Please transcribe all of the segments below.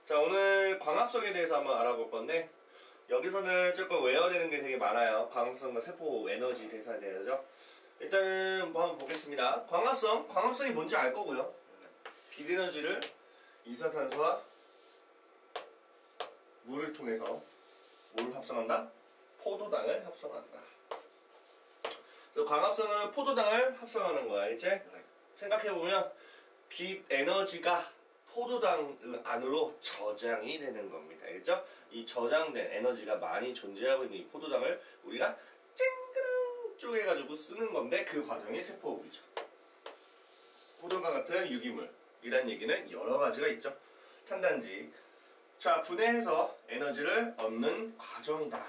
자, 오늘 광합성에 대해서 한번 알아볼 건데, 여기서는 조금 외워야 되는 게 되게 많아요. 광합성과 세포 에너지 대사에 대해서. 일단은 뭐 한번 보겠습니다. 광합성이 뭔지 알 거고요. 빛에너지를 이산탄소와 물을 통해서 뭐를 합성한다? 포도당을 합성한다. 그래서 광합성은 포도당을 합성하는 거야, 알겠지? 생각해보면 빛 에너지가 포도당 안으로 저장이 되는 겁니다. 알겠죠? 이 저장된 에너지가 많이 존재하고 있는 이 포도당을 우리가 쨍그랑 쪼개가지고 쓰는 건데, 그 과정이 세포호흡이죠. 포도당과 같은 유기물이란 얘기는 여러 가지가 있죠. 탄단지. 자, 분해해서 에너지를 얻는 과정이다.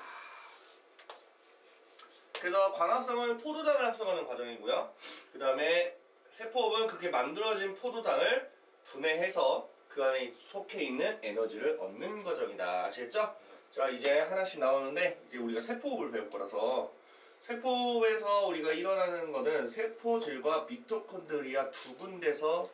그래서 광합성은 포도당을 합성하는 과정이고요. 그 다음에 세포호흡은 그렇게 만들어진 포도당을 분해해서 그 안에 속해 있는 에너지를 얻는 과정이다. 아시겠죠? 자, 이제 하나씩 나오는데, 이제 우리가 세포호흡을 배울 거라서, 세포호흡에서 우리가 일어나는 거는 세포질과 미토콘드리아 두 군데서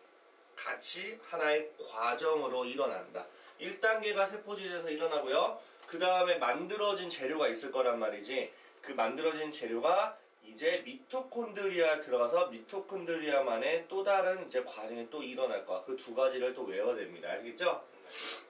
같이 하나의 과정으로 일어난다. 1단계가 세포질에서 일어나고요. 그 다음에 만들어진 재료가 있을 거란 말이지. 그 만들어진 재료가 이제 미토콘드리아에 들어가서 미토콘드리아만의 또 다른 이제 과정이 또 일어날 거야. 그 두 가지를 또 외워야 됩니다. 알겠죠?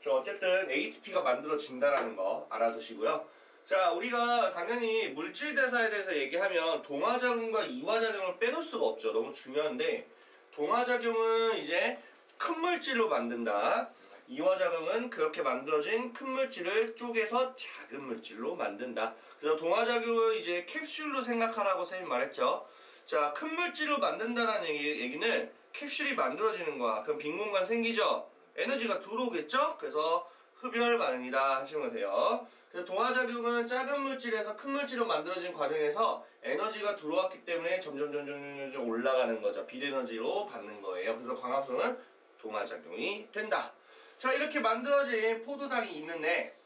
자, 어쨌든 ATP가 만들어진다라는 거 알아두시고요. 자, 우리가 당연히 물질 대사에 대해서 얘기하면 동화작용과 이화작용을 빼놓을 수가 없죠. 너무 중요한데, 동화작용은 이제 큰 물질로 만든다. 이화작용은 그렇게 만들어진 큰 물질을 쪼개서 작은 물질로 만든다. 그래서 동화작용을 이제 캡슐로 생각하라고 선생님 말했죠. 자, 큰 물질로 만든다라는 얘기는 캡슐이 만들어지는 거야. 그럼 빈 공간 생기죠? 에너지가 들어오겠죠? 그래서 흡열 반응이다 하시면 돼요. 그래서 동화작용은 작은 물질에서 큰 물질로 만들어진 과정에서 에너지가 들어왔기 때문에 점점 올라가는 거죠. 빛에너지로 받는 거예요. 그래서 광합성은 동화작용이 된다. 자, 이렇게 만들어진 포도당이 있는데,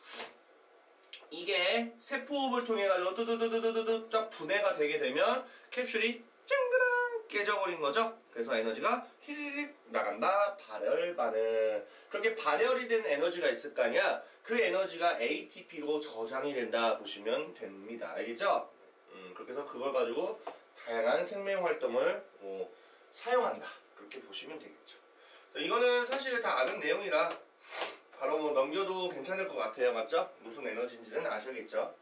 이게 세포호흡을 통해 가지고 뚜두두두두두 쫙 분해가 되게 되면 캡슐이 쨍그랑 깨져버린 거죠. 그래서 에너지가 휘리릭 나간다. 발열 반응. 그렇게 발열이 된 에너지가 있을 거 아니야. 그 에너지가 ATP로 저장이 된다 보시면 됩니다. 알겠죠? 그렇게 해서 그걸 가지고 다양한 생명 활동을 사용한다. 그렇게 보시면 되겠죠. 자, 이거는 사실 다 아는 내용이라 바로 넘겨도 괜찮을 것 같아요. 맞죠? 무슨 에너지인지는 아시겠죠?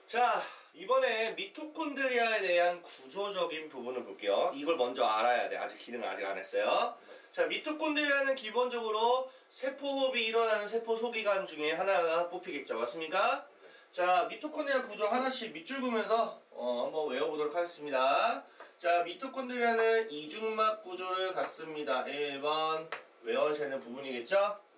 자, 이번에 미토콘드리아에 대한 구조적인 부분을 볼게요. 이걸 먼저 알아야 돼. 아직 기능을 아직 안 했어요. 자, 미토콘드리아는 기본적으로 세포호흡이 일어나는 세포 소기관 중에 하나가 뽑히겠죠. 맞습니까? 자, 미토콘드리아 구조 하나씩 밑줄 그으면서 한번 외워보도록 하겠습니다. 자, 미토콘드리아는 이중막 구조를 갖습니다. 1번 외워야 되는 부분이겠죠?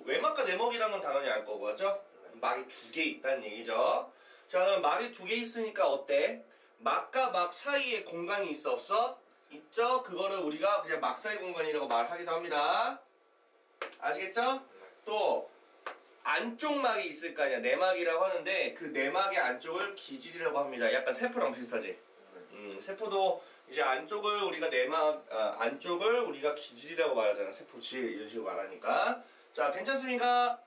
외막과 내막이라는 건 당연히 알 거고, 맞죠? 막이 두 개 있다는 얘기죠. 자, 그럼 막이 두 개 있으니까 어때? 막과 막 사이에 공간이 있어, 없어? 있죠? 그거를 우리가 그냥 막 사이 공간이라고 말하기도 합니다. 아시겠죠? 또 안쪽 막이 있을 거 아니야. 내막이라고 하는데 그 내막의 안쪽을 기질이라고 합니다. 약간 세포랑 비슷하지? 세포도 이제 안쪽을 우리가 안쪽을 우리가 기질이라고 말하잖아. 세포질 이런 식으로 말하니까. 자, 괜찮습니까?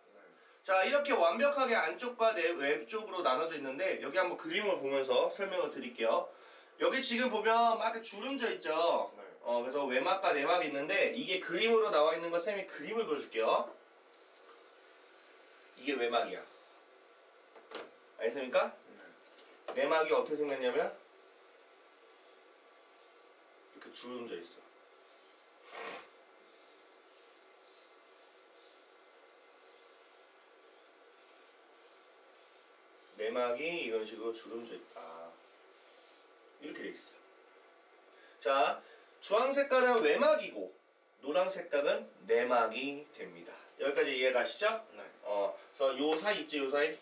자, 이렇게 완벽하게 안쪽과 외쪽으로 나눠져 있는데, 여기 한번 그림을 보면서 설명을 드릴게요. 여기 지금 보면 막 이렇게 주름져 있죠? 그래서 외막과 내막이 있는데, 이게 그림으로 나와 있는 거 쌤이 그림을 그려줄게요. 이게 외막이야. 알겠습니까? 내막이 어떻게 생겼냐면, 이렇게 주름져 있어. 내막이 이런 식으로 주름져 있다. 이렇게 돼 있어. 자, 주황 색깔은 외막이고 노란 색깔은 내막이 됩니다. 여기까지 이해 가시죠? 네. 그래서 요 사이 있지, 요 사이?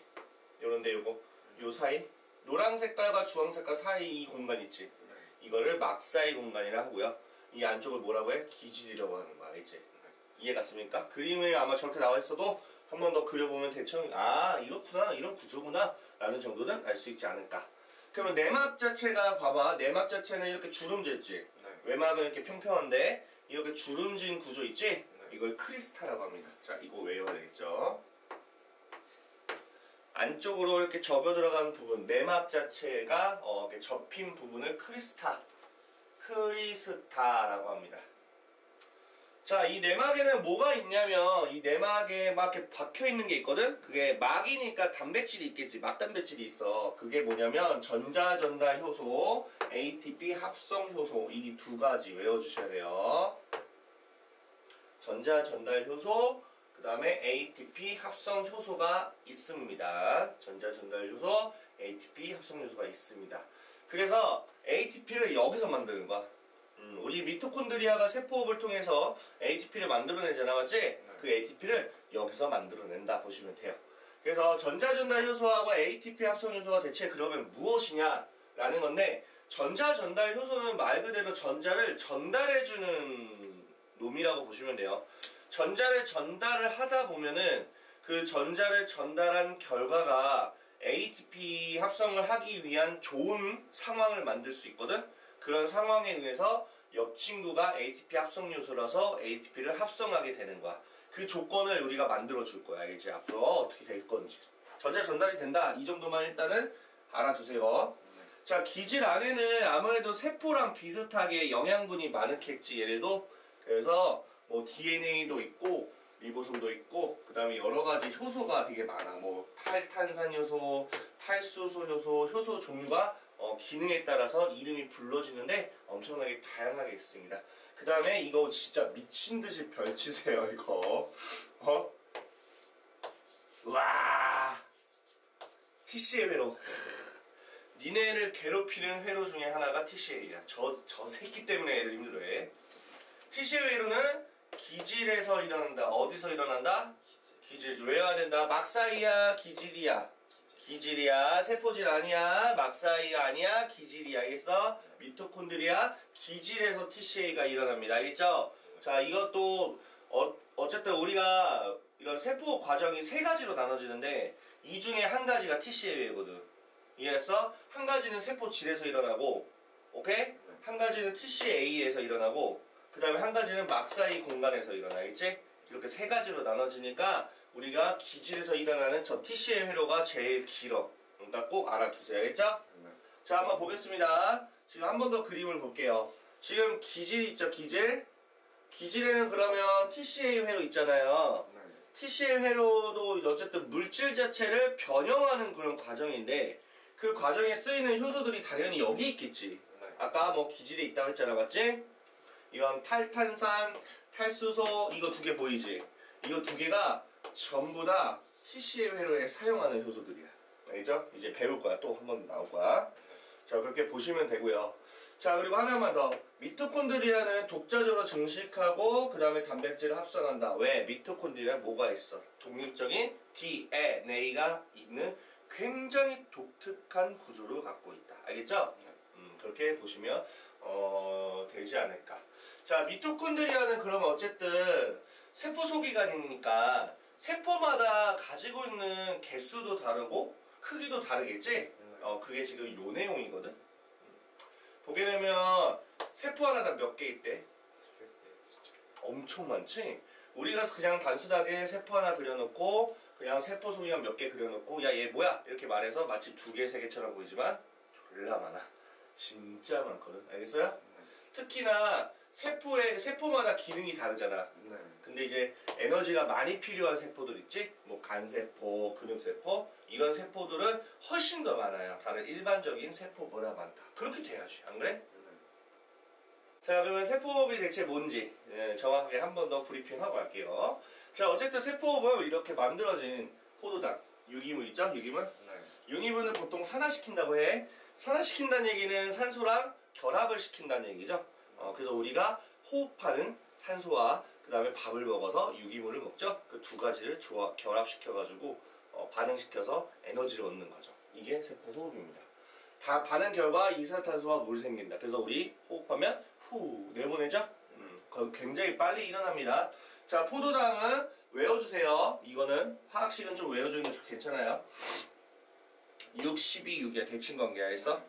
요런데 요 사이? 노란 색깔과 주황 색깔 사이 이 공간 있지? 네. 이거를 막 사이 공간이라 하고요. 이 안쪽을 뭐라고 해? 기질이라고 하는 거 알겠지? 네. 이해 갔습니까? 그림에 아마 저렇게 나와 있어도 한 번 더 그려보면 대충 이렇구나, 이런 구조구나 라는 정도는 알 수 있지 않을까. 그러면 내막 자체가 봐봐. 내막 자체는 이렇게 주름져 있지? 네. 외막은 이렇게 평평한데 이렇게 주름진 구조 있지? 네. 이걸 크리스타라고 합니다. 자, 이거 외워야 되겠죠? 안쪽으로 이렇게 접여 들어간 부분, 내막 자체가 이렇게 접힌 부분을 크리스타라고 합니다. 자, 이 내막에는 뭐가 있냐면 이 내막에 막 이렇게 박혀 있는 게 있거든. 그게 막이니까 단백질이 있겠지. 막 단백질이 있어. 그게 뭐냐면 전자전달 효소, ATP 합성 효소, 이 두 가지 외워주셔야 돼요. 전자전달 효소, 그 다음에 ATP 합성 효소가 있습니다. 전자전달 효소, ATP 합성 효소가 있습니다. 그래서 ATP를 여기서 만드는 거야. 우리 미토콘드리아가 세포호흡을 통해서 ATP를 만들어내잖아, 맞지? 그 ATP를 여기서 만들어낸다 보시면 돼요. 그래서 전자전달 효소하고 ATP 합성 효소가 대체 그러면 무엇이냐 라는 건데, 전자전달 효소는 말 그대로 전자를 전달해주는 놈이라고 보시면 돼요. 전자를 전달을 하다 보면은 그 전자를 전달한 결과가 ATP 합성을 하기 위한 좋은 상황을 만들 수 있거든. 그런 상황에 의해서 옆 친구가 ATP 합성 요소라서 ATP를 합성하게 되는 거야. 그 조건을 우리가 만들어 줄 거야. 이제 앞으로 어떻게 될 건지. 전자 전달이 된다. 이 정도만 일단은 알아두세요. 자, 기질 안에는 아무래도 세포랑 비슷하게 영양분이 많겠지. 얘네도. 그래서 뭐 DNA도 있고 리보솜도 있고, 그 다음에 여러 가지 효소가 되게 많아. 뭐 탈탄산 효소, 탈수소 효소, 효소 종류가 기능에 따라서 이름이 불러지는데 엄청나게 다양하게 있습니다. 그 다음에 이거 진짜 미친듯이 별치세요, 이거. 와, TCA 회로. 니네를 괴롭히는 회로 중에 하나가 TCA야. 저 새끼 때문에 애들 힘들어해. TCA 회로는 기질에서 일어난다. 어디서 일어난다? 기질. 외워야 된다. 막사이야, 기질이야. 기질이야. 세포질 아니야. 막사이가 아니야. 기질이야. 알겠어? 미토콘드리아 기질에서 TCA가 일어납니다. 알겠죠? 자, 이것도 어쨌든 우리가 이런 세포 과정이 세 가지로 나눠지는데 이 중에 한 가지가 TCA거든. 이해했어? 한 가지는 세포질에서 일어나고, 오케이? 한 가지는 TCA에서 일어나고, 그 다음에 한 가지는 막사이 공간에서 일어나. 알겠지? 이렇게 세 가지로 나눠지니까 우리가 기질에서 일어나는 저 TCA 회로가 제일 길어. 그러니까 꼭 알아두세요. 알겠죠? 자, 한번 보겠습니다. 지금 한 번 더 그림을 볼게요. 지금 기질 있죠? 기질? 기질에는 그러면 TCA 회로 있잖아요. TCA 회로도 어쨌든 물질 자체를 변형하는 그런 과정인데 그 과정에 쓰이는 효소들이 당연히 여기 있겠지. 아까 뭐 기질에 있다고 했잖아. 맞지? 이런 탈탄산, 탈수소 이거 두 개 보이지? 이거 두 개가 전부 다 TCA 회로에 사용하는 효소들이야. 알겠죠? 이제 배울 거야. 또 한 번 나올 거야. 자, 그렇게 보시면 되고요. 자, 그리고 하나만 더. 미토콘드리아는 독자적으로 증식하고 그 다음에 단백질을 합성한다. 왜? 미토콘드리아에 뭐가 있어? 독립적인 DNA가 있는 굉장히 독특한 구조를 갖고 있다. 알겠죠? 그렇게 보시면 되지 않을까. 자, 미토콘드리아는 그러면 어쨌든 세포 소기관이니까 세포마다 가지고 있는 개수도 다르고 크기도 다르겠지? 그게 지금 요 내용이거든. 보게 되면 세포 하나당 몇 개 있대? 엄청 많지? 우리가 그냥 단순하게 세포 하나 그려놓고 그냥 세포 소기관 몇 개 그려놓고 야, 얘 뭐야? 이렇게 말해서 마치 두 개, 세 개처럼 보이지만 졸라 많아. 진짜 많거든. 알겠어요? 특히나 세포마다 기능이 다르잖아. 근데 이제 에너지가 많이 필요한 세포들 있지? 뭐 간세포, 근육세포 이런 세포들은 훨씬 더 많아요. 다른 일반적인 세포보다 많다. 그렇게 돼야지. 안 그래? 자, 그러면 세포호흡이 대체 뭔지 정확하게 한 번 더 브리핑하고 갈게요. 자, 어쨌든 세포호흡은 이렇게 만들어진 포도당, 유기물 있죠? 유기물? 유기물은 보통 산화시킨다고 해. 산화시킨다는 얘기는 산소랑 결합을 시킨다는 얘기죠. 그래서 우리가 호흡하는 산소와 그 다음에 밥을 먹어서 유기물을 먹죠. 그 두 가지를 결합시켜가지고 반응시켜서 에너지를 얻는 거죠. 이게 세포호흡입니다. 다 반응 결과 이산화탄소와 물이 생긴다. 그래서 우리 호흡하면 후 내보내죠. 굉장히 빨리 일어납니다. 자, 포도당은 외워주세요. 이거는 화학식은 좀 외워주는 게 괜찮아요. 6, 12, 6이야. 대칭관계야. 했어?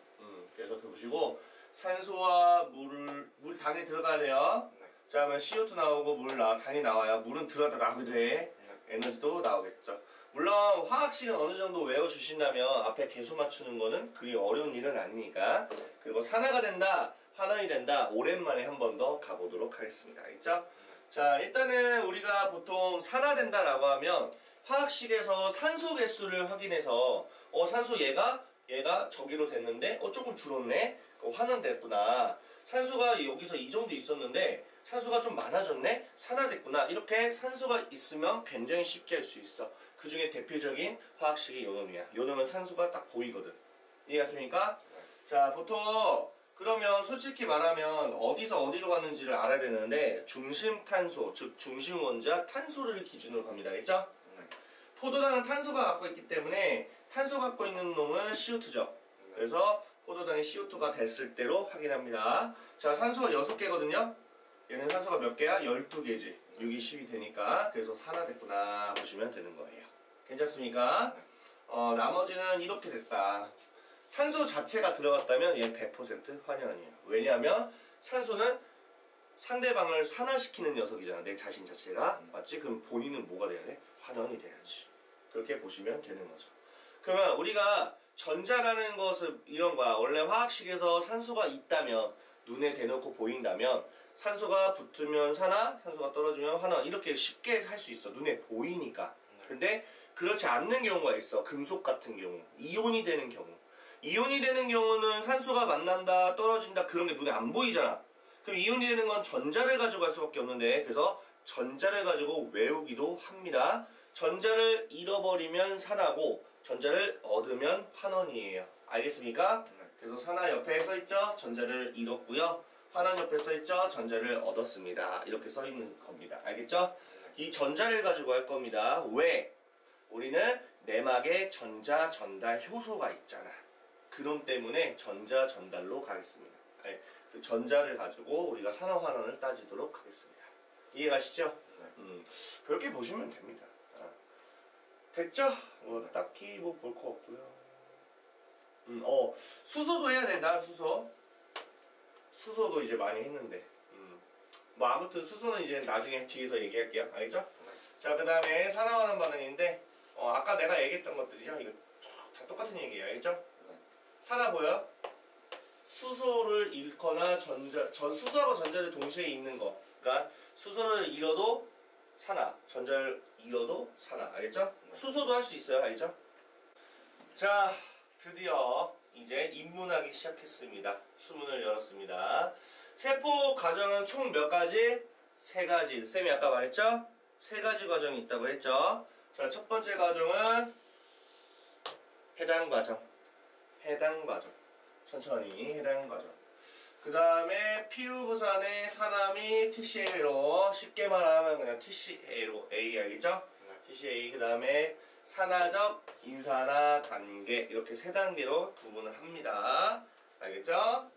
그래서 보시고 산소와 물 당에 들어가야 돼요. 자, 그러면 CO2 나오고 당연히 나와요. 물은 들어갔다 나오게 돼. 에너지도 나오겠죠. 물론 화학식은 어느 정도 외워주신다면 앞에 계수 맞추는 거는 그리 어려운 일은 아니니까. 그리고 산화가 된다, 환원이 된다, 오랜만에 한 번 더 가보도록 하겠습니다. 알겠죠? 자, 일단은 우리가 보통 산화된다라고 하면 화학식에서 산소 개수를 확인해서 산소 얘가 저기로 됐는데 조금 줄었네? 환원됐구나. 산소가 여기서 이 정도 있었는데 산소가 좀 많아졌네? 산화됐구나. 이렇게 산소가 있으면 굉장히 쉽게 할 수 있어. 그 중에 대표적인 화학식이 요놈이야. 요놈은 산소가 딱 보이거든. 이해갔습니까? 자, 보통 그러면 솔직히 말하면 어디서 어디로 갔는지를 알아야 되는데 중심탄소, 즉 중심원자 탄소를 기준으로 갑니다. 알겠죠? 포도당은 탄소가 갖고 있기 때문에 탄소 갖고 있는 놈은 CO2죠. 그래서 포도당이 CO2가 됐을 때로 확인합니다. 자, 산소가 6개거든요. 얘는 산소가 몇 개야? 12개지. 6이 10이 되니까. 그래서 산화됐구나 보시면 되는 거예요. 괜찮습니까? 나머지는 이렇게 됐다. 산소 자체가 들어갔다면 얘는 100% 환원이에요. 왜냐하면 산소는 상대방을 산화시키는 녀석이잖아. 내 자신 자체가. 맞지? 그럼 본인은 뭐가 돼야 돼? 환원이 돼야지. 그렇게 보시면 되는 거죠. 그러면 우리가 전자라는 것을 이런 거야. 원래 화학식에서 산소가 있다면 눈에 대놓고 보인다면 산소가 붙으면 산화, 산소가 떨어지면 환원 이렇게 쉽게 할 수 있어. 눈에 보이니까. 근데 그렇지 않는 경우가 있어. 금속 같은 경우. 이온이 되는 경우. 이온이 되는 경우는 산소가 만난다, 떨어진다 그런 게 눈에 안 보이잖아. 그럼 이온이 되는 건 전자를 가져갈 수밖에 없는데 그래서 전자를 가지고 외우기도 합니다. 전자를 잃어버리면 산화고 전자를 얻으면 환원이에요. 알겠습니까? 그래서 산화 옆에 써있죠? 전자를 잃었고요. 환원 옆에 써있죠? 전자를 얻었습니다. 이렇게 써있는 겁니다. 알겠죠? 이 전자를 가지고 할 겁니다. 왜? 우리는 내막에 전자 전달 효소가 있잖아. 그놈 때문에 전자 전달로 가겠습니다. 그 전자를 가지고 우리가 산화 환원을 따지도록 하겠습니다. 이해가시죠? 그렇게 보시면 됩니다. 됐죠? 뭐 딱히 뭐 볼 거 없고요. 수소도 해야 된다. 수소도 이제 많이 했는데. 뭐 아무튼 수소는 이제 나중에 뒤에서 얘기할게요. 알겠죠? 자, 그 다음에 산화 환원 반응인데 아까 내가 얘기했던 것들이죠. 이거 다 똑같은 얘기예요. 알겠죠? 산화 보여? 수소를 잃거나 수소하고 전자를 동시에 잃는 거. 그러니까 수소를 잃어도 산화, 전자를 잃어도 산화. 알겠죠? 수소도 할 수 있어요. 알겠죠? 자, 드디어 이제 입문하기 시작했습니다. 수문을 열었습니다. 세포 과정은 총 몇 가지? 3가지. 쌤이 아까 말했죠? 3가지 과정이 있다고 했죠? 자, 첫 번째 과정은 해당 과정. 천천히 해당 과정. 그 다음에 피루부산의 산화 및 TCA로 쉽게 말하면 그냥 TCA로 A 알겠죠? TCA 그 다음에 산화적 인산화 단계 이렇게 3단계로 구분을 합니다. 알겠죠?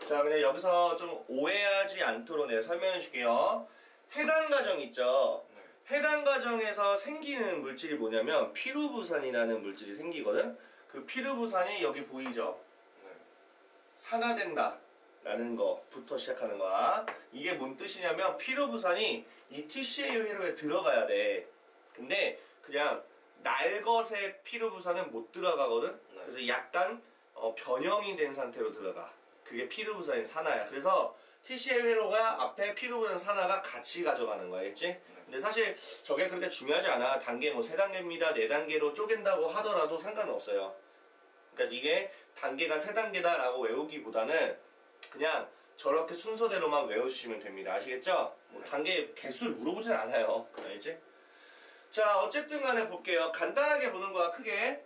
자, 그냥 여기서 좀 오해하지 않도록 내가 설명해 줄게요. 해당 과정 있죠? 해당 과정에서 생기는 물질이 뭐냐면 피루부산이라는 물질이 생기거든? 그 피루부산이 여기 보이죠? 산화된다 라는 거부터 시작하는 거야. 이게 뭔 뜻이냐면 피루부산이 이 TCA 회로에 들어가야 돼. 근데 그냥 날것의 피루부산은 못 들어가거든. 그래서 약간 변형이 된 상태로 들어가. 그게 피루부산의 산화야. 그래서 TCA 회로가 앞에 피루부산 산화가 같이 가져가는 거야. 알겠지? 근데 사실 저게 그렇게 중요하지 않아. 단계 뭐 3단계입니다 4단계로 쪼갠다고 하더라도 상관없어요. 그러니까 이게 단계가 3단계다 라고 외우기보다는 그냥 저렇게 순서대로만 외워주시면 됩니다. 아시겠죠? 뭐 단계 개수를 물어보진 않아요. 알지? 자, 어쨌든 간에 볼게요. 간단하게 보는 거야, 크게.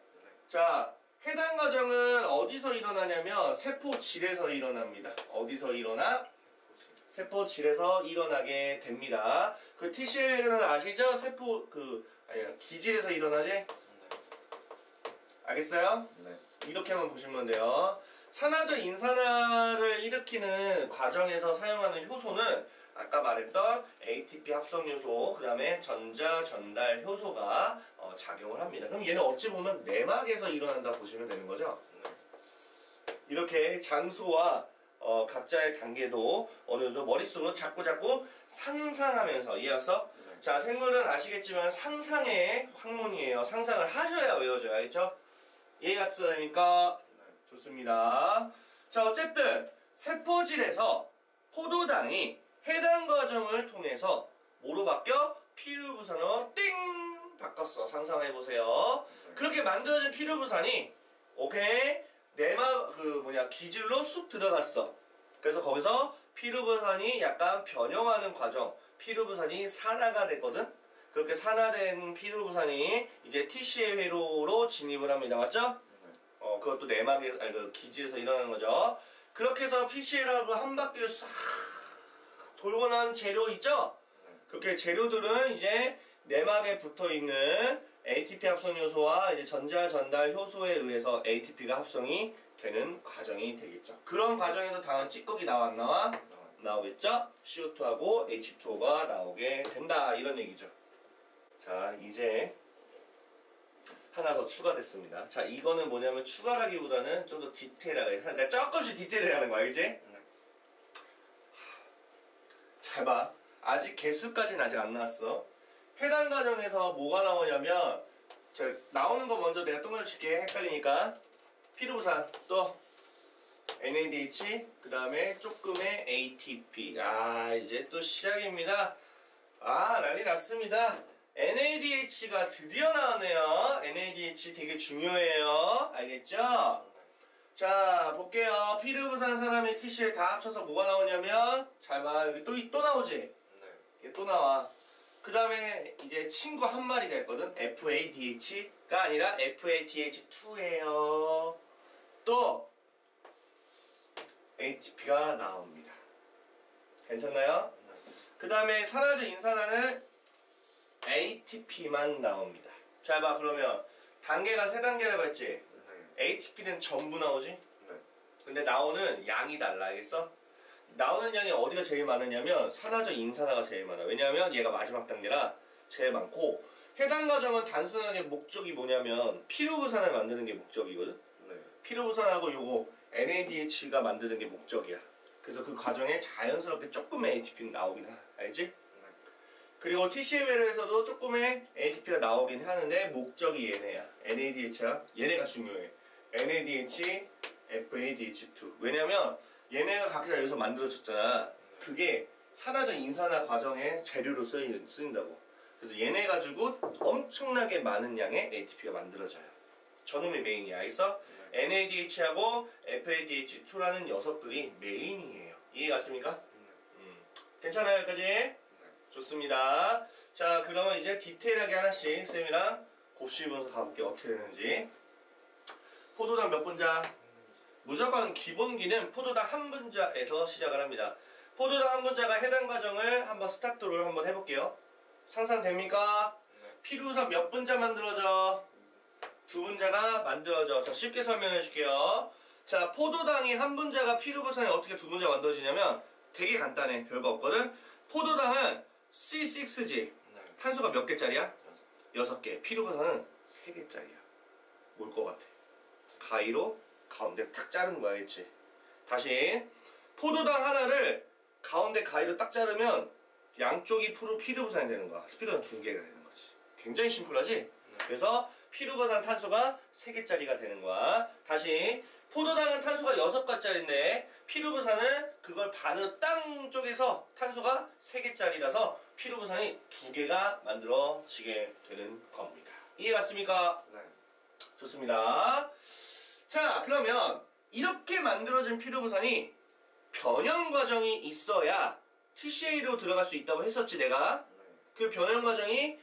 자, 해당 과정은 어디서 일어나냐면 세포질에서 일어납니다. 어디서 일어나? 세포질에서 일어나게 됩니다. 그 TCA는 아시죠? 기질에서 일어나지? 알겠어요? 네. 이렇게만 보시면 돼요. 산화적 인산화를 일으키는 과정에서 사용하는 효소는 아까 말했던 ATP 합성 요소, 그 다음에 전자 전달 효소가 작용을 합니다. 그럼 얘는 어찌 보면 내막에서 일어난다 보시면 되는 거죠. 이렇게 장소와 각자의 단계도 어느 정도 머릿속으로 자꾸 상상하면서 이어서 네. 자, 생물은 아시겠지만 상상의 학문이에요. 상상을 하셔야 외워져요. 알겠죠? 이해가 됩니까? 네. 좋습니다. 자, 어쨌든 세포질에서 포도당이 해당 과정을 통해서 뭐로 바뀌어? 피루부산으로 띵! 바꿨어. 상상해보세요. 네. 그렇게 만들어진 피루부산이 오케이? 기질로 쑥 들어갔어. 그래서 거기서 피루부산이 약간 변형하는 과정, 피루부산이 산화가 됐거든? 그렇게 산화된 피루부산이 이제 TCA 회로로 진입을 합니다. 맞죠? 그것도 그 기질에서 일어나는 거죠. 그렇게 해서 PCA라고 한 바퀴를 싹 돌고 난 재료 있죠? 그렇게 재료들은 이제 내막에 붙어 있는 ATP 합성 요소와 이제 전자 전달 효소에 의해서 ATP가 합성이 되는 과정이 되겠죠. 그런 과정에서 다음 찌꺼기 나와 안 나와? 나오겠죠? CO2하고 H2O가 나오게 된다. 이런 얘기죠. 자, 이제 하나 더 추가됐습니다. 자, 이거는 뭐냐면 추가라기보다는 좀 더 디테일하게, 그러니까 조금씩 디테일하는 거야, 그지? 네. 잘 봐. 아직 개수까지는 아직 안 나왔어. 해당 과정에서 뭐가 나오냐면, 나오는 거 먼저 내가 똥을 칠게. 헷갈리니까. 피루부산, 또 NADH, 그 다음에 조금의 ATP. 아, 이제 또 시작입니다. 아, 난리 났습니다. NADH가 드디어 나왔네요. NADH 되게 중요해요. 알겠죠? 자, 볼게요. 피루부산 사람의 TC에 다 합쳐서 뭐가 나오냐면, 잘 봐. 여기 또 나오지? 네. 이게 또 나와. 그 다음에 이제 친구 한 마리가 있거든. FADH가 아니라 FADH2예요. 또 ATP가 나옵니다. 괜찮나요? 네. 그 다음에 산화제 인산화는 ATP만 나옵니다. 잘 봐. 그러면 단계가 세 단계라고 했지? 네. ATP는 전부 나오지? 네. 근데 나오는 양이 달라. 알겠어? 나오는 양이 어디가 제일 많으냐면 산화제 인산화가 제일 많아. 왜냐하면 얘가 마지막 단계라 제일 많고, 해당 과정은 단순하게 목적이 뭐냐면 피루부산을 만드는 게 목적이거든. 네. 피루부산하고 요거 NADH가 만드는 게 목적이야. 그래서 그 과정에 자연스럽게 조금의 ATP는 나오긴 하. 알지? 네. 그리고 TCM에서도 조금의 ATP가 나오긴 하는데 목적이 얘네야. NADH야. 얘네가 중요해. NADH, FADH2. 왜냐면 얘네가 각자 여기서 만들어졌잖아. 그게 산화적 인산화 과정의 재료로 쓰인다고. 그래서 얘네 가지고 엄청나게 많은 양의 ATP가 만들어져요. 저놈이 메인이야. 알겠어? 네. NADH하고 FADH2라는 녀석들이 메인이에요. 이해 갔습니까? 네. 괜찮아요, 여기까지? 네. 좋습니다. 자, 그러면 이제 디테일하게 하나씩 쌤이랑 곱씹 분석 가볼게요. 어떻게 되는지. 포도당 몇 분자? 무조건 기본기는 포도당 한 분자에서 시작을 합니다. 포도당 한 분자가 해당 과정을 한번 스타트를 한번 해볼게요. 상상됩니까? 네. 피루부산 몇 분자 만들어져? 두 분자가 만들어져. 자, 쉽게 설명해 줄게요. 자, 포도당이 한 분자가 피루부산이 어떻게 두 분자 만들어지냐면 되게 간단해. 별거 없거든. 포도당은 C6지. 네. 탄소가 몇 개짜리야? 6개. 피루부산은 3개짜리야. 뭘 것 같아? 가위로 가운데 탁 자르는 거야, 그치? 다시. 포도당 하나를 가운데 가위로 딱 자르면 양쪽이 피루부산이 되는 거야. 피루부산 2개가 되는 거지. 굉장히 심플하지? 그래서 피루부산 탄소가 3개짜리가 되는 거야. 다시. 포도당은 탄소가 6개짜리인데 피루부산은 그걸 반으로 땅 쪽에서 탄소가 3개짜리라서 피루부산이 2개가 만들어지게 되는 겁니다. 이해 갔습니까? 네. 좋습니다. 자, 그러면 이렇게 만들어진 피루부산이 변형 과정이 있어야 TCA로 들어갈 수 있다고 했었지, 내가. 네. 그 변형 과정이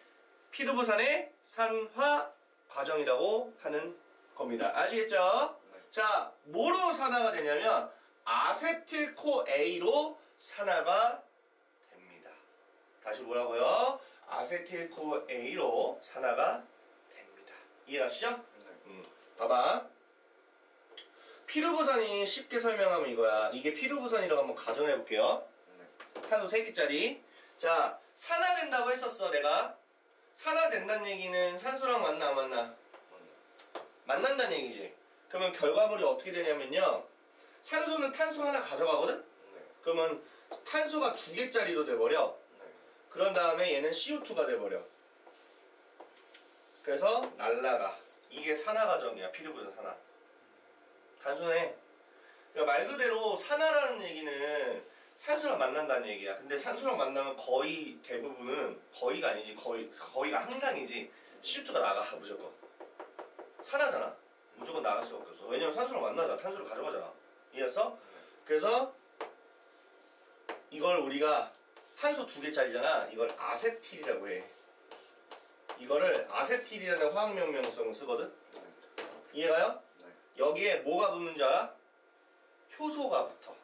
피루부산의 산화 과정이라고 하는 겁니다. 아시겠죠? 네. 자, 뭐로 산화가 되냐면 아세틸코A로 산화가 됩니다. 다시 뭐라고요? 아세틸코A로 산화가 됩니다. 이해가시죠? 네. 봐봐. 피루부산이 쉽게 설명하면 이거야. 이게 피루부산이라고 한번 가정해 볼게요. 네. 탄소 3개짜리. 자, 산화된다고 했었어, 내가. 산화된다는 얘기는 산소랑 만나, 안 만나? 만난다는 얘기지. 그러면 결과물이 어떻게 되냐면요. 산소는 탄소 하나 가져가거든? 네. 그러면 탄소가 2개짜리로 돼버려. 네. 그런 다음에 얘는 CO2가 돼버려. 그래서 날라가. 이게 산화 과정이야. 피르부산 산화. 단순해. 그러니까 말 그대로 산화라는 얘기는 산소랑 만난다는 얘기야. 근데 산소랑 만나면 거의 대부분은 거의가 아니지. 거의가 항상이지. CO2가 나가 무조건. 산화잖아. 무조건 나갈 수밖에 없어. 왜냐면 산소랑 만나잖아. 탄소를 가져가잖아. 이해했어? 그래서 이걸 우리가 탄소 2개짜리잖아. 이걸 아세틸이라고 해. 이거를 아세틸이라는 화학명명성을 쓰거든. 네. 이해가요? 네. 여기에 뭐가 붙는 줄 알아? 효소가 붙어.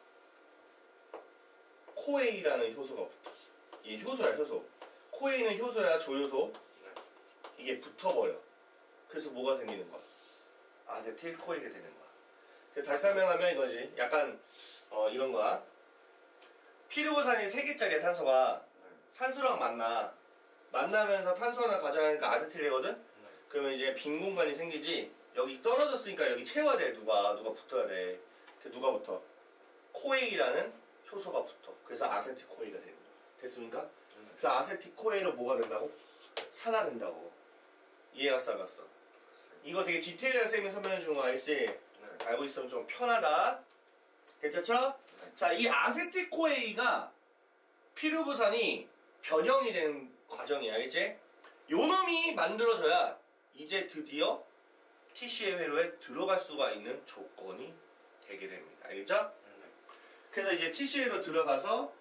코에이라는 효소가 붙어. 이게 효소야, 효소. 코에이는 효소야, 조효소. 네. 이게 붙어버려. 그래서 뭐가 생기는 거야? 아세틸 코에이가 되는 거야. 다시 설명하면 이거지. 약간 이런 거야. 피르부산이 3개짜리야, 탄소가. 네. 산소랑 만나면서 탄소 하나 가져가니까 아세틸이거든? 네. 그러면 이제 빈 공간이 생기지. 여기 떨어졌으니까 여기 채워야 돼. 누가 붙어야 돼. 누가 붙어? 코에이라는 효소가 붙어. 그래서 아세틸 코에이가 되는 거야. 됐습니까? 그래서 아세틸 코에이로 뭐가 된다고? 산화된다고. 이해가 쌀갔어. 이거 되게 디테일하게 쌤이 설명해 주는 거 알지? 네. 알고 있으면 좀 편하다. 괜찮죠? 네. 자, 이 아세틸 코에이가 피르부산이 변형이 되는 과정이 알겠지? 요 놈이 만들어져야 이제 드디어 TCA 회로에 들어갈 수가 있는 조건이 되게 됩니다. 알겠죠? 네. 그래서 이제 TCA로 들어가서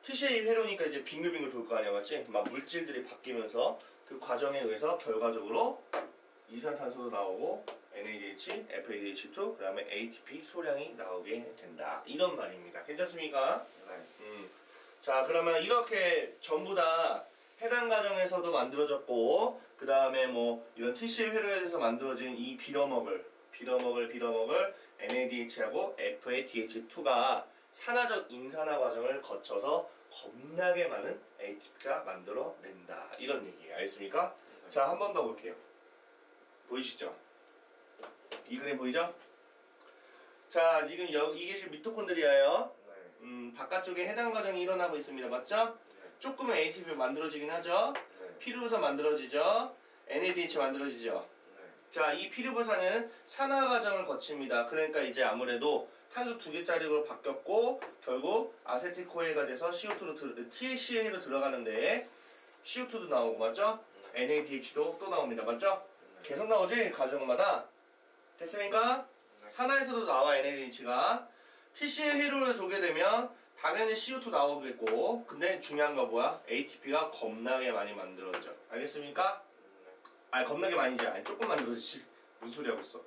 TCA 회로니까 이제 빙글빙글 돌 거 아니야, 맞지? 막 물질들이 바뀌면서 그 과정에 의해서 결과적으로 이산탄소도 나오고 NADH, FADH2, 그 다음에 ATP 소량이 나오게 된다. 이런 말입니다. 괜찮습니까? 네. 자, 그러면 이렇게 전부 다 해당 과정에서도 만들어졌고, 그 다음에 뭐 이런 TCA 회로에서 만들어진 이 빌어먹을 NADH하고 FADH2가 산화적 인산화 과정을 거쳐서 겁나게 많은 ATP가 만들어낸다. 이런 얘기예요. 알겠습니까? 네. 자, 한 번 더 볼게요. 보이시죠? 이 그림 보이죠? 자, 지금 이게 지금 미토콘드리아예요. 네. 바깥쪽에 해당 과정이 일어나고 있습니다. 맞죠? 네. 조금은 ATP 만들어지긴 하죠. 네. 피르부산 만들어지죠. NADH 만들어지죠. 네. 자, 이 피르부산은 산화 과정을 거칩니다. 그러니까 이제 아무래도 탄소 2개짜리로 바뀌었고 결국 아세틸코에가 돼서 TCA로 들어가는데 CO2도 나오고 맞죠? 네. NADH도 또 나옵니다. 맞죠? 네. 계속 나오지? 과정마다. 됐습니까? 네. 산화에서도 나와 NADH가. TCA 회로를 돌게 되면 당연히 CO2 나오겠고 근데 중요한 건 뭐야? ATP가 겁나게 많이 만들어져. 알겠습니까? 네. 아니 겁나게 많이지. 아니 조금 만들어지지. 무슨 소리 하고 있어.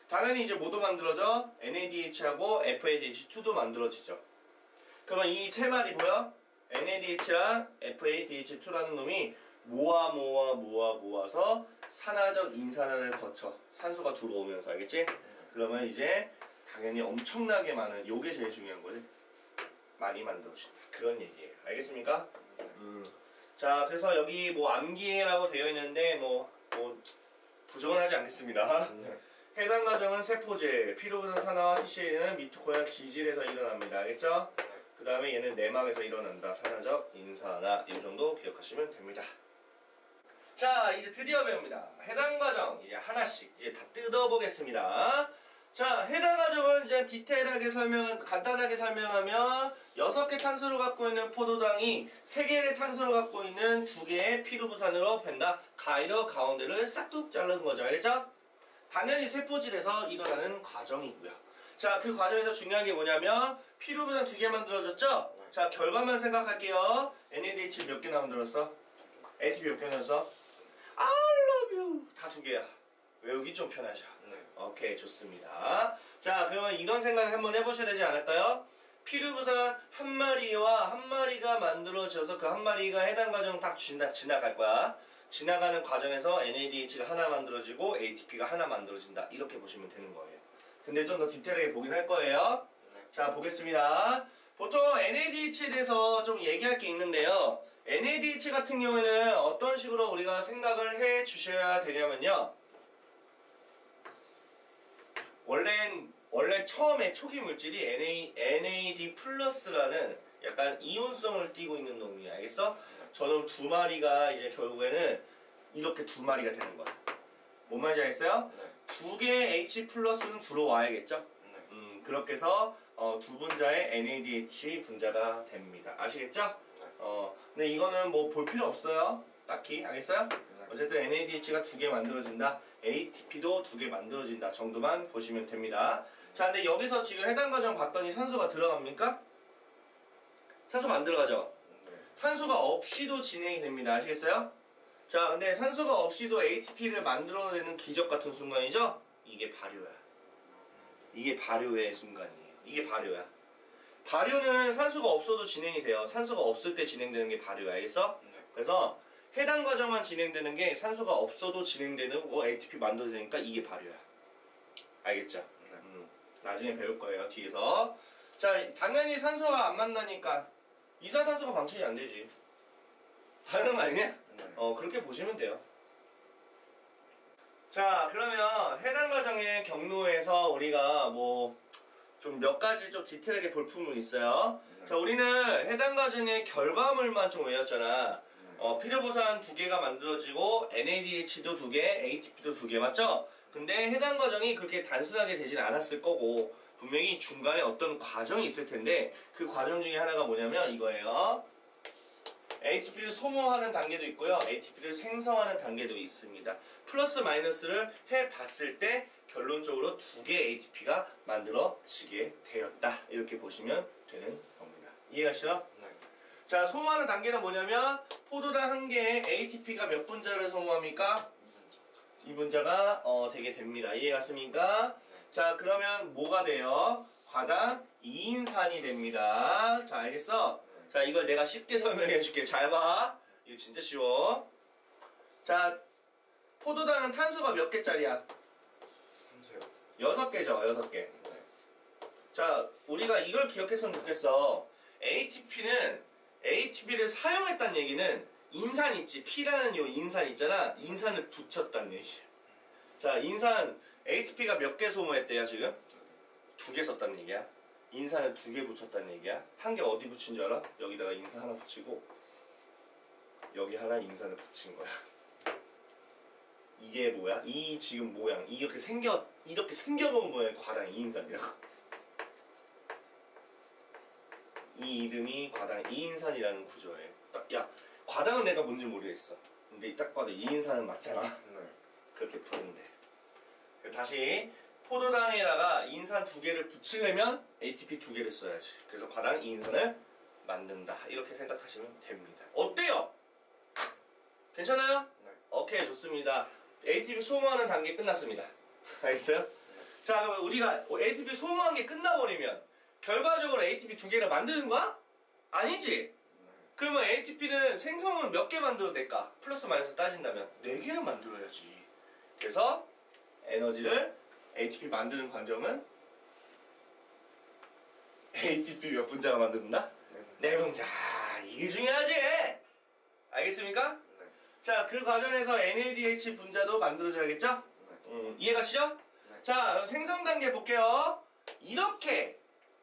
당연히 이제 뭐도 만들어져? NADH하고 FADH2도 만들어지죠. 그러면 이 세 마리 뭐야? NADH랑 FADH2라는 놈이 모아서 산화적 인산화를 거쳐 산소가 들어오면서 알겠지? 그러면 이제 당연히 엄청나게 많은 요게 제일 중요한 거지. 많이 만들어진다. 그런 얘기예요. 알겠습니까? 자, 그래서 여기 뭐 암기라고 되어 있는데 뭐 부정은 하지 않겠습니다. 네. 해당 과정은 세포제, 피르부산 산화와 TCA는 미토콘드리아 기질에서 일어납니다. 알겠죠? 그 다음에 얘는 내막에서 일어난다. 산화적 인산화. 이 정도 기억하시면 됩니다. 자, 이제 드디어 배웁니다. 해당 과정 이제 하나씩 이제 다 뜯어보겠습니다. 자, 해당 과정은 이제 디테일하게 간단하게 설명하면 6개 탄소를 갖고 있는 포도당이 3개의 탄소를 갖고 있는 2개의 피르부산으로 벤다. 가위로 가운데를 싹둑 자른 거죠. 알겠죠? 당연히 세포질에서 일어나는 과정이고요. 자, 그 과정에서 중요한 게 뭐냐면 피르부산 2개 만들어졌죠? 자, 결과만 생각할게요. NADH 몇 개 만들었어? ATP 몇 개 만들었어? I love you. 다 2개야. 외우기 좀 편하죠? 네. 오케이, 좋습니다. 자, 그러면 이런 생각 한번 해보셔야 되지 않을까요? 피르부산 한 마리와 한 마리가 만들어져서 그 한 마리가 해당 과정 딱 지나갈 거야. 지나가는 과정에서 NADH가 하나 만들어지고 ATP가 하나 만들어진다. 이렇게 보시면 되는 거예요. 근데 좀 더 디테일하게 보긴 할 거예요. 네. 자, 보겠습니다. 보통 NADH에 대해서 좀 얘기할 게 있는데요. NADH 같은 경우에는 어떤 식으로 우리가 생각을 해 주셔야 되냐면요. 원래는 원래 처음에 초기 물질이 NAD 플러스라는 약간 이온성을 띠고 있는 놈이야. 알겠어? 저놈 두 마리가 이제 결국에는 이렇게 두 마리가 되는 거야. 뭔 말인지 알겠어요? 네. 두 개의 H 플러스는 들어와야겠죠? 네. 그렇게 해서 두 분자의 NADH 분자가 됩니다. 아시겠죠? 네. 근데 이거는 뭐 볼 필요 없어요. 딱히. 알겠어요? 네. 어쨌든 NADH가 두 개 만들어진다. ATP도 두 개 만들어진다 정도만 보시면 됩니다. 자, 근데 여기서 지금 해당 과정 봤더니 산소가 들어갑니까? 산소가 안 들어가죠? 네. 산소가 없이도 진행이 됩니다. 아시겠어요? 자, 근데 산소가 없이도 ATP를 만들어내는 기적 같은 순간이죠? 이게 발효야. 이게 발효의 순간이에요. 이게 발효야. 발효는 산소가 없어도 진행이 돼요. 산소가 없을 때 진행되는 게 발효야. 알겠어? 네. 그래서 해당 과정만 진행되는 게 산소가 없어도 진행되는 거 ATP 만들어지니까 이게 발효야. 알겠죠? 네. 나중에 배울 거예요. 뒤에서. 자, 당연히 산소가 안 만나니까 이산화탄소가 방출이 안 되지. 당연한 거 아니냐? 네. 그렇게 보시면 돼요. 자, 그러면 해당 과정의 경로에서 우리가 뭐 좀 몇 가지 좀 디테일하게 볼 부분이 있어요. 네. 자, 우리는 해당 과정의 결과물만 좀 외웠잖아. 네. 필요부산 두 개가 만들어지고 NADH도 두 개, ATP도 두 개 맞죠? 근데 해당 과정이 그렇게 단순하게 되진 않았을 거고 분명히 중간에 어떤 과정이 있을 텐데 그 과정 중에 하나가 뭐냐면 이거예요. ATP를 소모하는 단계도 있고요. ATP를 생성하는 단계도 있습니다. 플러스 마이너스를 해봤을 때 결론적으로 두 개의 ATP가 만들어지게 되었다. 이렇게 보시면 되는 겁니다. 이해가시죠? 네. 자, 소모하는 단계는 뭐냐면 포도당 한 개에 ATP가 몇 분자를 소모합니까? 2분자가 되게 됩니다. 이해갔습니까? 자, 그러면 뭐가 돼요? 과당 2인산이 됩니다. 자, 알겠어? 자, 이걸 내가 쉽게 설명해 줄게. 잘 봐. 이거 진짜 쉬워. 자, 포도당은 탄소가 몇 개짜리야? 한소요. 6개죠, 6개. 네. 자, 우리가 이걸 기억했으면 좋겠어. ATP를 사용했다는 얘기는 인산 있지. P라는 요 인산 있잖아. 인산을 붙였다는 얘기야. 자, 인산 ATP가 몇 개 소모했대요, 지금? 2개 썼다는 얘기야. 인산을 2개 붙였다는 얘기야. 한 개 어디 붙인 줄 알아? 여기다가 인산 하나 붙이고 여기 하나 인산을 붙인 거야. 이게 뭐야? 이 지금 모양 이렇게 생겨본 모양의 과당 2인산이라고. 이 이름이 과당 2인산이라는 구조예요. 야, 과당은 내가 뭔지 모르겠어. 근데 딱 봐도 2인산은 맞잖아. 네. 그렇게 푸는데. 다시 포도당에다가 인산 2개를 붙이려면 ATP 2개를 써야지. 그래서 과당 2인산을 만든다. 이렇게 생각하시면 됩니다. 어때요? 괜찮아요? 네. 오케이, 좋습니다. ATP 소모하는 단계 끝났습니다. 알겠어요? 자, 그러면 우리가 ATP 소모한 게 끝나버리면 결과적으로 ATP 2개를 만드는 거야? 아니지? 그러면 ATP는 생성은 몇 개 만들어도 될까? 플러스 마이너스 따진다면 4개는 만들어야지. 그래서 ATP 만드는 과정은 ATP 몇 분자가 만든다? 네 분자. 이게 중요하지? 알겠습니까? 네. 자, 그 과정에서 NADH 분자도 만들어져야겠죠? 이해가시죠? 네. 자, 그럼 생성 단계 볼게요. 이렇게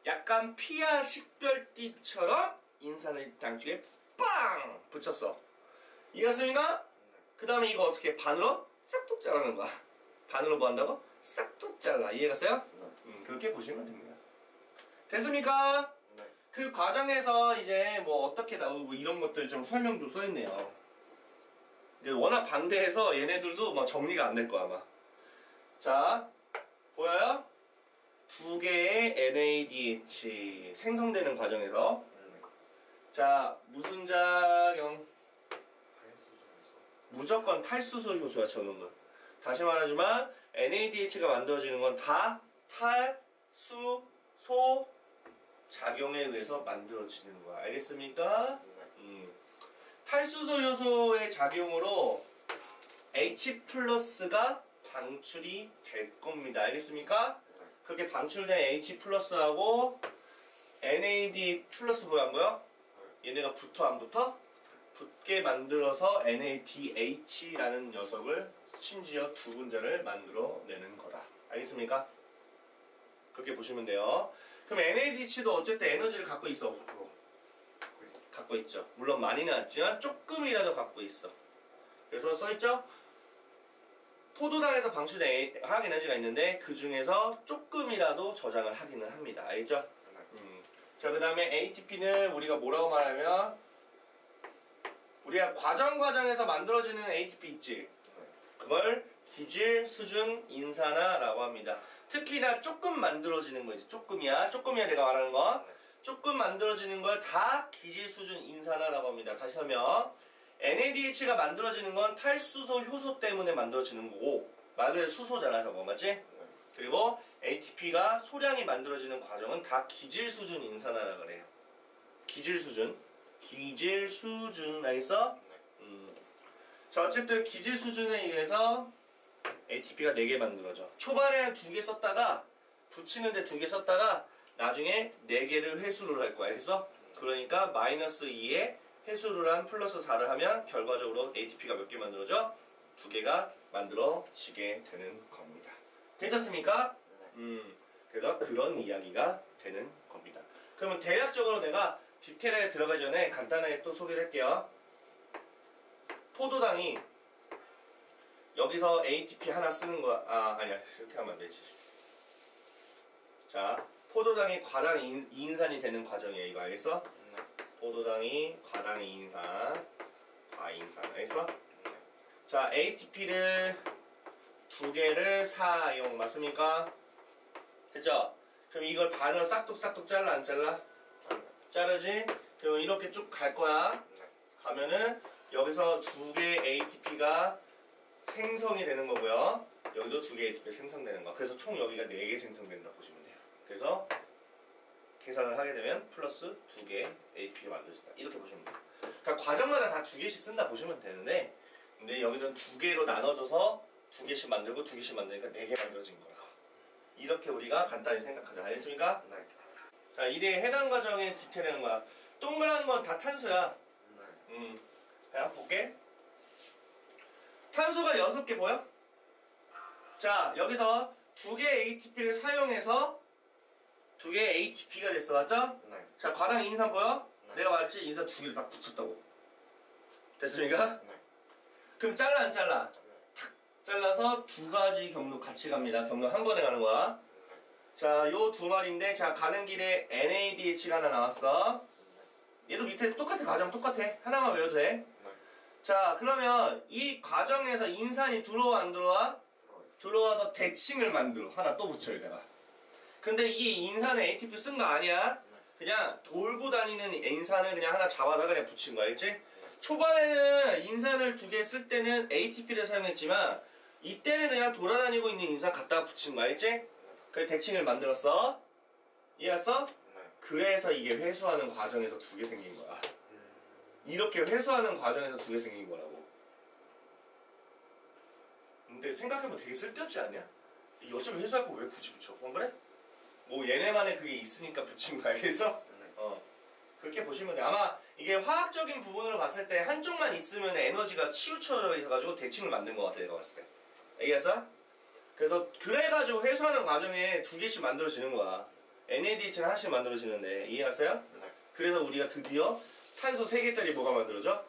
약간 피아 식별띠처럼 인산을 양쪽에 빵! 붙였어. 이해갔습니까? 그 다음에 이거 어떻게 반으로 싹둑 자르는 거야. 반으로 뭐 한다고? 싹둑 잘라. 이해갔어요? 네. 그렇게 보시면 됩니다. 됐습니까? 네. 그 과정에서 이제 뭐 어떻게 나오고 뭐 이런 것들 좀 설명도 써있네요. 근데 워낙 방대해서 얘네들도 뭐 정리가 안 될 거야 아마. 자, 보여요? 2개의 NADH 생성되는 과정에서 네. 자, 무슨 작용? 탈수소에서. 무조건 탈수소 효소야 저놈은. 다시 말하지만 NADH가 만들어지는 건 다 탈수소 작용에 의해서 만들어지는 거야. 알겠습니까? 네. 탈수소 효소의 작용으로 H 플러스가 방출이 될 겁니다. 알겠습니까? 네. 그렇게 방출된 H 플러스하고 NAD 플러스 보여 안 보여? 얘네가 붙어 안 붙어? 붙게 만들어서 NADH라는 녀석을 심지어 2분자를 만들어내는 거다. 알겠습니까? 그렇게 보시면 돼요. 그럼 NADH도 어쨌든 에너지를 갖고 있어. 갖고 있어. 갖고 있죠. 물론 많이는 않지만 조금이라도 갖고 있어. 그래서 써있죠? 포도당에서 방출된 화학 에너지가 있는데 그 중에서 조금이라도 저장을 하기는 합니다. 알겠죠? 자, 그 다음에 ATP는 우리가 뭐라고 말하면 우리가 과정에서 만들어지는 ATP 있지? 그걸 기질 수준 인산화라고 합니다. 특히나 조금 만들어지는 거지. 조금이야 내가 말하는 거. 조금 만들어지는 걸 다 기질 수준 인산화라고 합니다. 다시 하면 NADH가 만들어지는 건 탈수소 효소 때문에 만들어지는 거고 말 그대로 수소잖아 저거 맞지? 그리고 ATP가 소량이 만들어지는 과정은 다 기질 수준 인산화라 그래요. 기질 수준 알겠어? 자 어쨌든 기질 수준에 의해서 ATP가 4개 만들어져. 초반에 2개 썼다가 붙이는데 2개 썼다가 나중에 4개를 회수를 할 거야. 그래서 그러니까 마이너스 2에 회수를 한 플러스 4를 하면 결과적으로 ATP가 몇 개 만들어져? 2개가 만들어지게 되는 겁니다. 괜찮습니까? 그래서 그런 이야기가 되는 겁니다. 그러면 대략적으로 내가 디테일하게 들어가기 전에 간단하게 또 소개를 할게요. 포도당이 여기서 ATP 하나 쓰는 거야. 아니야. 이렇게 하면 안 되지. 자, 포도당이 과당 2인산이 되는 과정이에요. 이거 알겠어? 포도당이 과당 2인산, 과인산. 알겠어? 자, ATP를 2개를 사용. 맞습니까? 됐죠? 그럼 이걸 반으로 싹둑싹둑 잘라, 안 잘라? 자르지? 그럼 이렇게 쭉 갈 거야. 가면은 여기서 2개의 ATP가 생성이 되는 거고요. 여기도 2개의 ATP가 생성되는 거. 그래서 총 여기가 4개 생성된다 보시면 돼요. 그래서 계산을 하게 되면 플러스 2개의 ATP가 만들어진다. 이렇게 보시면 돼요. 그러니까 과정마다 다 2개씩 쓴다 보시면 되는데 근데 여기는 2개로 나눠져서 2개씩 만들고 2개씩 만드니까 4개 만들어진 거라고. 이렇게 우리가 간단히 생각하자. 알겠습니까? 네. 자, 이게 해당 과정의 디테일한 거야. 동그란 건 다 탄소야. 네. 자, 볼게. 탄소가 6개 보여? 자, 여기서 2개의 ATP를 사용해서 2개의 ATP가 됐어. 맞죠? 네. 자, 과당 인산 보여? 네. 내가 말했지? 인산 2개를 다 붙였다고. 됐습니까? 네. 그럼 잘라 안 잘라? 잘라서 2가지 경로 같이 갑니다. 경로 한 번에 가는 거야. 자, 요 2마리인데 자, 가는 길에 NADH가 하나 나왔어. 얘도 밑에 똑같아. 과정 똑같아. 하나만 외워도 돼. 자, 그러면 이 과정에서 인산이 들어와 안 들어와? 들어와서 대칭을 만들어. 하나 또 붙여 여기다가. 근데 이게 인산에 ATP 쓴 거 아니야. 그냥 돌고 다니는 인산을 그냥 하나 잡아다가 그냥 붙인 거야. 알겠지? 초반에는 인산을 2개 쓸 때는 ATP를 사용했지만 이때는 그냥 돌아다니고 있는 인산 갖다가 붙인 거야. 알겠지? 그래 대칭을 만들었어. 이해했어? 그래서 이게 회수하는 과정에서 2개 생긴 거야. 이렇게 회수하는 과정에서 2개 생긴 거라고. 근데 생각해보면 되게 쓸데없지 않냐? 이게 어차피 회수할 거 왜 굳이 붙여? 안 그래? 뭐 얘네만의 그게 있으니까 붙인 거 알겠어? 그렇게 보시면 돼. 아마 이게 화학적인 부분으로 봤을 때 한쪽만 있으면 에너지가 치우쳐져 있어가지고 대칭을 만든 것 같아 내가 봤을 때. 알겠어? 그래서 그래가지고 회수하는 과정에 2개씩 만들어지는 거야. NADH는 하나씩 만들어지는데 이해했어요? 네. 그래서 우리가 드디어 탄소 3개짜리 뭐가 만들어져?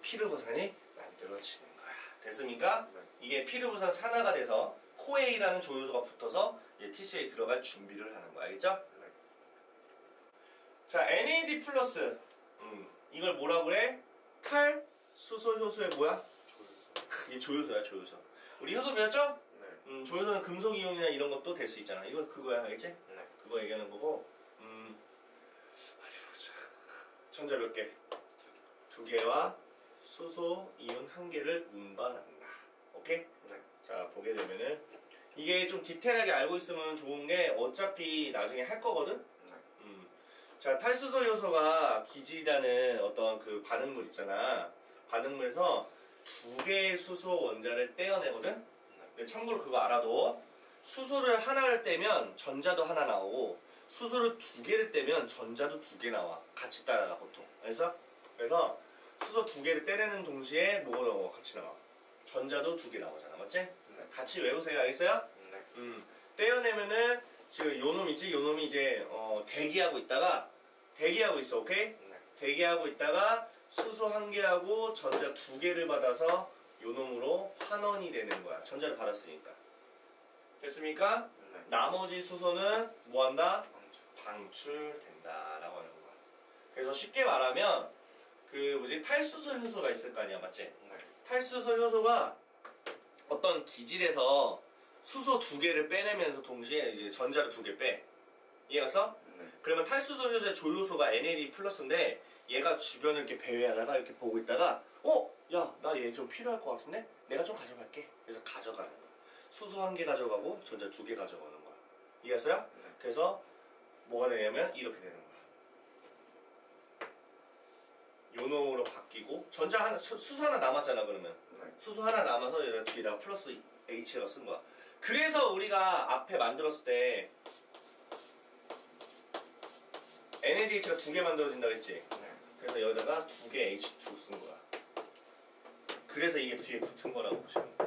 피르부산이 만들어지는 거야. 됐습니까? 네. 이게 피르부산 산화가 돼서 코에이라는 조효소가 붙어서 이제 TCA에 들어갈 준비를 하는 거야. 알겠죠? 네. 자, NAD 플러스. 이걸 뭐라고 그래? 탈수소 효소의 뭐야? 조효소. 이게 조효소야, 조효소. 우리 효소 배웠죠? 네. 조효소는 금속 이온이나 이런 것도 될 수 있잖아. 이건 그거야, 알겠지? 네. 그거 얘기하는 거고. 어디 보자. 전자 몇 개? 2개와 수소 이온 1개를 운반한다. 오케이? 네. 자, 보게 되면은 이게 좀 디테일하게 알고 있으면 좋은 게 어차피 나중에 할 거거든? 네. 자, 탈수소 요소가 기질이라는 어떤 그 반응물 있잖아. 반응물에서 2개의 수소 원자를 떼어내거든? 근데 참고로 그거 알아도 수소를 하나를 떼면 전자도 하나 나오고 수소를 2개를 떼면 전자도 2개 나와. 같이 따라가 보통. 그래서 수소 2개를 떼내는 동시에 뭐가 나와? 같이 나와. 전자도 2개 나오잖아. 맞지? 네. 같이 외우세요. 알겠어요? 네. 떼어내면은 지금 요 놈 있지? 요 놈이 이제 대기하고 있어. 오케이? 네. 대기하고 있다가 수소 1개하고 전자 2개를 받아서 요 놈으로 환원이 되는 거야. 전자를 받았으니까. 됐습니까? 네. 나머지 수소는 뭐한다? 방출. 방출된다라고 하는 거야. 그래서 쉽게 말하면 그 뭐지? 탈수소 효소가 있을 거 아니야, 맞지? 네. 탈수소 효소가 어떤 기질에서 수소 2개를 빼내면서 동시에 이제 전자를 2개 빼. 이해갔어? 네. 그러면 탈수소 효소의 조효소가 NAD 플러스인데 얘가 주변을 이렇게 배회하다가 이렇게 보고 있다가 야, 나 얘 좀 필요할 것 같은데? 내가 좀 가져갈게. 그래서 가져가는 거야. 수소 1개 가져가고 전자 2개 가져가는 거야. 이해했어요? 네. 그래서 뭐가 되냐면 이렇게 되는 거야. 요 놈으로 바뀌고 전자 하나, 수소 하나 남았잖아 그러면. 네. 수소 하나 남아서 여기다 뒤에다가 플러스 H가 쓴 거야. 그래서 우리가 앞에 만들었을 때 NADH가 2개 만들어진다고 했지? 네. 그래서 여기다가 2개 H2 쓴 거야. 그래서 이게 뒤에 붙은 거라고 보시면 돼.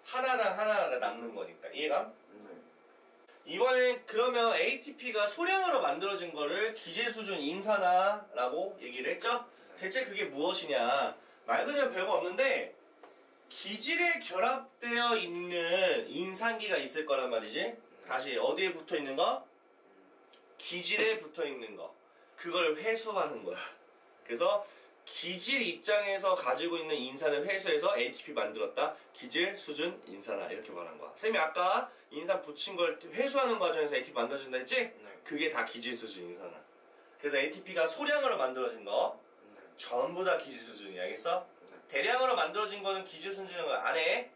하나당 하나가 남는 거니까. 이해감? 네. 이번엔 그러면 ATP가 소량으로 만들어진 거를 기질 수준 인산화라고 얘기를 했죠? 대체 그게 무엇이냐? 말 그대로 별거 없는데 기질에 결합되어 있는 인산기가 있을 거란 말이지. 다시 어디에 붙어 있는 거? 기질에 붙어 있는 거. 그걸 회수하는 거야. 그래서 기질 입장에서 가지고 있는 인산을 회수해서 ATP 만들었다. 기질 수준 인산화 이렇게 말한 거야. 쌤이 아까 인산 붙인 걸 회수하는 과정에서 ATP 만들어진다 했지? 네. 그게 다 기질 수준 인산화. 그래서 ATP가 소량으로 만들어진 거 네. 전부 다 기질 수준이야. 알겠어? 네. 대량으로 만들어진 거는 기질 수준인 거야. 안에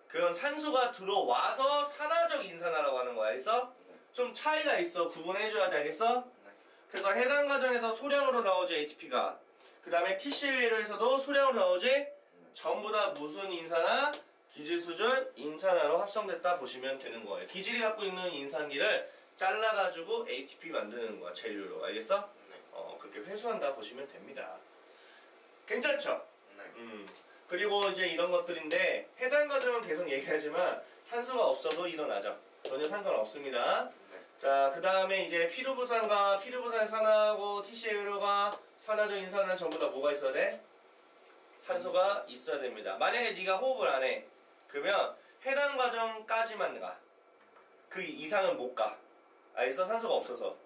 그건 산소가 들어와서 산화적 인산화라고 하는 거야. 알겠어? 네. 좀 차이가 있어. 구분해줘야 돼. 알겠어? 네. 그래서 해당 과정에서 소량으로 나오지 ATP가. 그 다음에 TCA에서도 소량으로 나오지. 전부 다 무슨 인산화? 기질 수준 인산화로 합성됐다 보시면 되는 거예요. 기질이 갖고 있는 인산기를 잘라가지고 ATP 만드는 거야. 재료로. 알겠어? 네. 그렇게 회수한다 보시면 됩니다. 괜찮죠? 네. 그리고 이제 이런 것들인데 해당 과정은 계속 얘기하지만 산소가 없어도 일어나죠. 전혀 상관없습니다. 네. 자, 그 다음에 이제 피루부산과 피루부산 산화하고 TCA가 산화적 인산화는 전부 다 뭐가 있어야 돼? 산소가 있어야 됩니다. 만약에 네가 호흡을 안 해. 그러면 해당 과정까지만 가. 그 이상은 못 가. 알겠어? 산소가 없어서.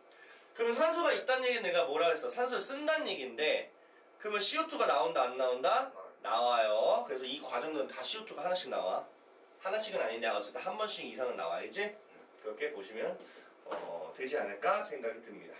그러면 산소가 있다는 얘기는 내가 뭐라 했어? 산소를 쓴다는 얘기인데 그러면 CO2가 나온다 안 나온다? 나와요. 그래서 이 과정들은 다 CO2가 하나씩 나와. 하나씩은 아닌데 어쨌든 한 번씩 이상은 나와야지. 그렇게 보시면 되지 않을까 생각이 듭니다.